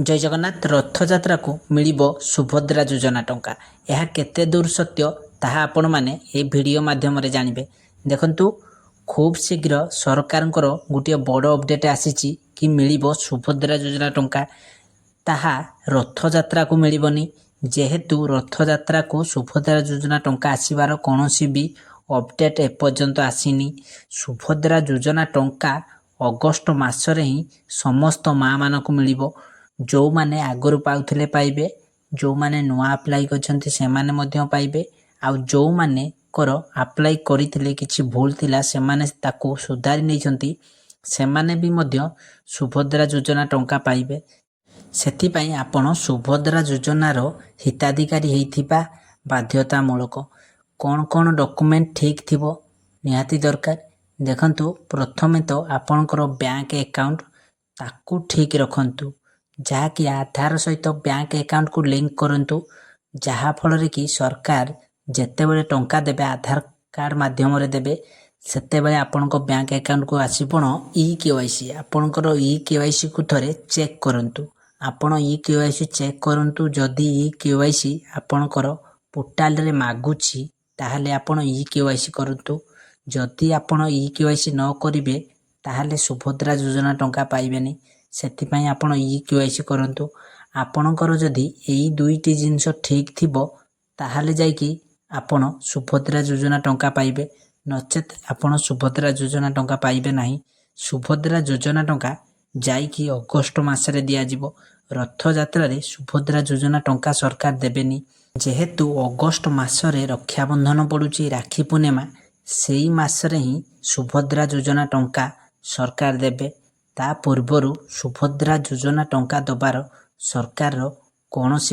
जय जगन्नाथ रथयात्रा को मिलिबो सुभद्रा योजना टंका यह केते दूर सत्य ताहा आपण माने ए वीडियो माध्यम रे जानिबे। देखंतु खूब शीघ्र सरकारଙ୍କର गोटे बड़ अपडेट आसीची कि मिलिबो सुभद्रा योजना टंका ताहा रथयात्रा को मिलिबनी जेहेतु रथयात्रा को सुभद्रा योजना टंका आसीबार कोनोसी भी अपडेट एपर्यंत आसीनी। सुभद्रा योजना टंका अगस्त मासरे ही समस्त माँ मानक मिलिबो। जो माने आगुरु पाउथिले पाइबे, जो माने नुआ अप्लाई करछन्ति से माने मध्य पाइबे, आउ जो माने करो अप्लाई करिथिले किछि भूल थिला से माने ताको सुधारी नैछन्ति से माने भी मध्य सुभद्रा योजना टंका पाइबे। सेति पई आपण सुभद्रा योजना रो हिताधिकारी हेइथिबा बाध्यतामूलक कोन कोन डॉक्यूमेंट ठीक थिबो निहाती दरकार। देखंतु प्रथमे तो आपणकर बैंक अकाउंट ताकू ठीक रखंतु जहाँकि आधार सहित बैंक अकाउंट को लिंक करंतु जहाँ फल कि सरकार जेते बेले टंका देबे आधार कार्ड माध्यम रे देबे सेते बेले आपणको बैंक अकाउंट को आसीपण ई केवाईसी आपणकर ई केवाईसी को थरे चेक करंतु। आपण ई केवाईसी चेक करंतु जदि ई केवाईसी आपणकर पोर्टाल रे मागुची ताहले आपण ई केवाईसी करंतु। जदि आपण ई केवाईसी न करिवे ताहले सुभद्रा योजना टंका पाइबेनी। सेतिपई आपण ई केवाईसी करंतु। आपणकर जदि एई दुईटी जिंस ठीक थिबो ताहले जाईकी आपण सुभद्रा योजना टंका पाइबे, नचेत आपण सुभद्रा योजना टंका पाइबे नाही। सुभद्रा योजना टंका जाईकी अगस्त मासरे दिया जिवो। रथ यात्रा रे सुभद्रा योजना टंका सरकार देबेनी जेहेतु अगस्त मासरे रक्षाबंधन पड़ुची राखी पूर्णिमा सेई मासरे ही सुभद्रा योजना टंका सरकार देबे। ता पूर्वरु सुभद्रा योजना टंका दबार सरकार कौनसी